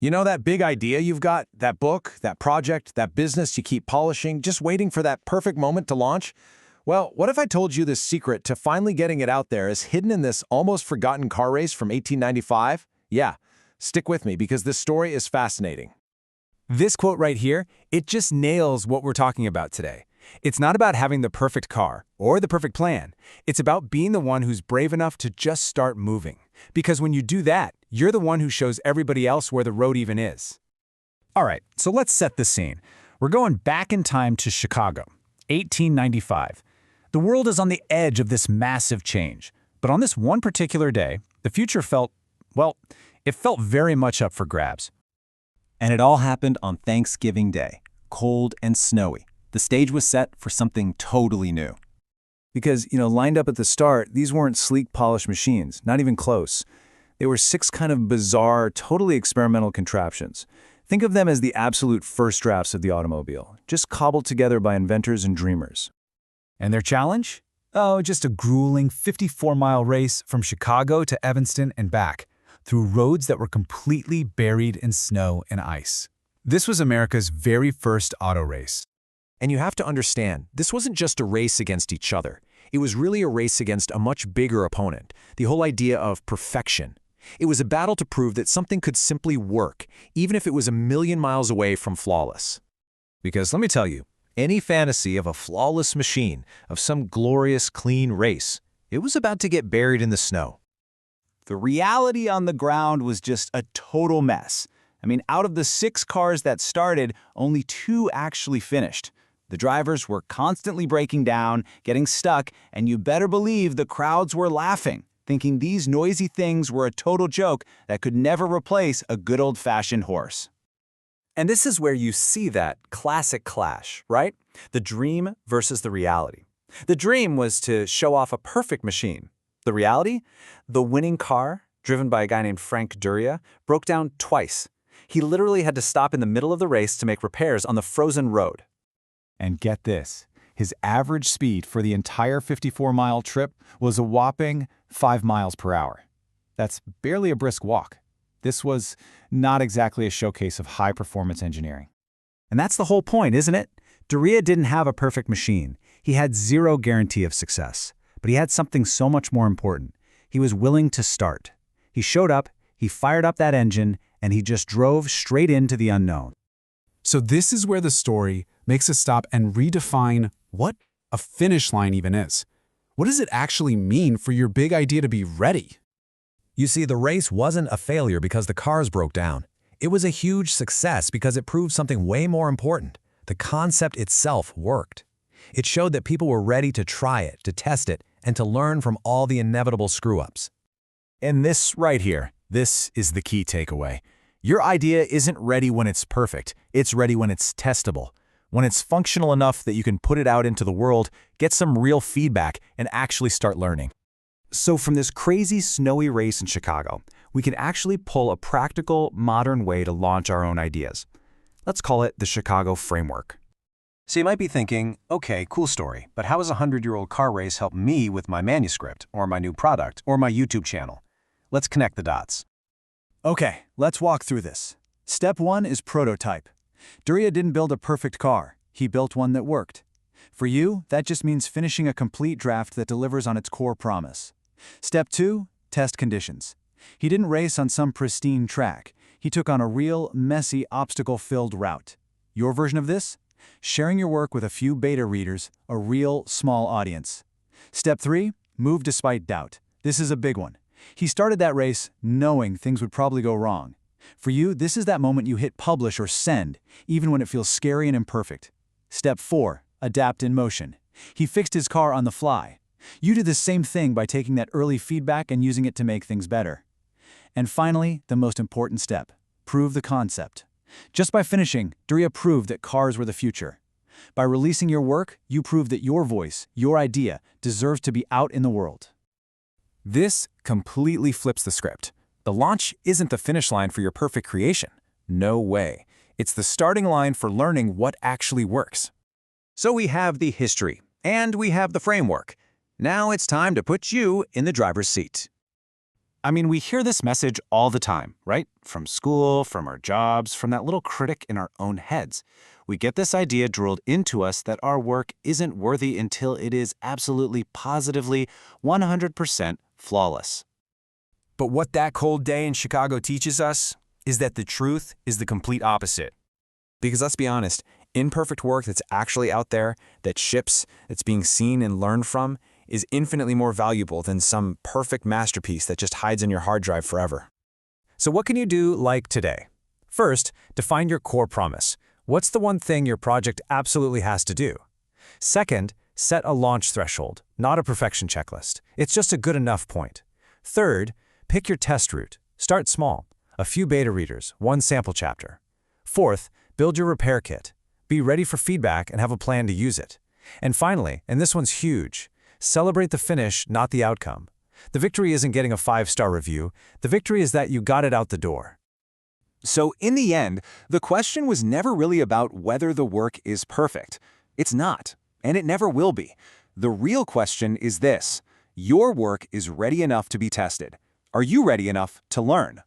You know that big idea you've got, that book, that project, that business you keep polishing, just waiting for that perfect moment to launch? Well, what if I told you the secret to finally getting it out there is hidden in this almost forgotten car race from 1895? Yeah, stick with me because this story is fascinating. This quote right here, it just nails what we're talking about today. It's not about having the perfect car or the perfect plan. It's about being the one who's brave enough to just start moving. Because when you do that, you're the one who shows everybody else where the road even is. All right, so let's set the scene. We're going back in time to Chicago, 1895. The world is on the edge of this massive change. But on this one particular day, the future felt, well, it felt very much up for grabs. And it all happened on Thanksgiving Day, cold and snowy. The stage was set for something totally new. Because, lined up at the start, these weren't sleek, polished machines, not even close. They were 6 kind of bizarre, totally experimental contraptions. Think of them as the absolute first drafts of the automobile, just cobbled together by inventors and dreamers. And their challenge? Oh, just a grueling 54-mile race from Chicago to Evanston and back, through roads that were completely buried in snow and ice. This was America's very first auto race. And you have to understand, this wasn't just a race against each other. It was really a race against a much bigger opponent, the whole idea of perfection. It was a battle to prove that something could simply work, even if it was a million miles away from flawless. Because let me tell you, any fantasy of a flawless machine, of some glorious, clean race, it was about to get buried in the snow. The reality on the ground was just a total mess. I mean, out of the 6 cars that started, only 2 actually finished. The drivers were constantly breaking down, getting stuck, and you better believe the crowds were laughing, thinking these noisy things were a total joke that could never replace a good old-fashioned horse. And this is where you see that classic clash, right? The dream versus the reality. The dream was to show off a perfect machine. The reality? The winning car, driven by a guy named Frank Duryea, broke down twice. He literally had to stop in the middle of the race to make repairs on the frozen road. And get this, his average speed for the entire 54-mile trip was a whopping 5 miles per hour. That's barely a brisk walk. This was not exactly a showcase of high-performance engineering. And that's the whole point, isn't it? Duryea didn't have a perfect machine. He had zero guarantee of success. But he had something so much more important. He was willing to start. He showed up, he fired up that engine, and he just drove straight into the unknown. So this is where the story makes us stop and redefine what a finish line even is. What does it actually mean for your big idea to be ready? You see, the race wasn't a failure because the cars broke down. It was a huge success because it proved something way more important. The concept itself worked. It showed that people were ready to try it, to test it, and to learn from all the inevitable screw-ups. And this right here, this is the key takeaway. Your idea isn't ready when it's perfect. It's ready when it's testable. When it's functional enough that you can put it out into the world, get some real feedback, and actually start learning. So from this crazy snowy race in Chicago, we can actually pull a practical, modern way to launch our own ideas. Let's call it the Chicago Framework. So you might be thinking, okay, cool story, but how does a 100-year-old car race help me with my manuscript, or my new product, or my YouTube channel? Let's connect the dots. Okay, let's walk through this. Step 1 is prototype. Duryea didn't build a perfect car. He built one that worked. For you, that just means finishing a complete draft that delivers on its core promise. Step 2, test conditions. He didn't race on some pristine track. He took on a real, messy, obstacle-filled route. Your version of this? Sharing your work with a few beta readers, a real, small audience. Step 3, move despite doubt. This is a big one. He started that race knowing things would probably go wrong. For you, this is that moment you hit publish or send, even when it feels scary and imperfect. Step 4, adapt in motion. He fixed his car on the fly. You did the same thing by taking that early feedback and using it to make things better. And finally, the most important step, prove the concept. Just by finishing, Duryea proved that cars were the future. By releasing your work, you proved that your voice, your idea, deserves to be out in the world. This completely flips the script. The launch isn't the finish line for your perfect creation. No way. It's the starting line for learning what actually works. So we have the history, and we have the framework. Now it's time to put you in the driver's seat. I mean, we hear this message all the time, right? From school, from our jobs, from that little critic in our own heads. We get this idea drilled into us that our work isn't worthy until it is absolutely, positively, 100% flawless. But what that cold day in Chicago teaches us is that the truth is the complete opposite. Because let's be honest, imperfect work that's actually out there, that ships, that's being seen and learned from, is infinitely more valuable than some perfect masterpiece that just hides in your hard drive forever. So what can you do like today? First, define your core promise. What's the one thing your project absolutely has to do? Second, set a launch threshold, not a perfection checklist. It's just a good enough point. Third, pick your test route. Start small. A few beta readers, one sample chapter. Fourth, build your repair kit. Be ready for feedback and have a plan to use it. And finally, and this one's huge, celebrate the finish, not the outcome. The victory isn't getting a 5-star review. The victory is that you got it out the door. So in the end, the question was never really about whether the work is perfect. It's not, and it never will be. The real question is this: your work is ready enough to be tested. Are you ready enough to learn?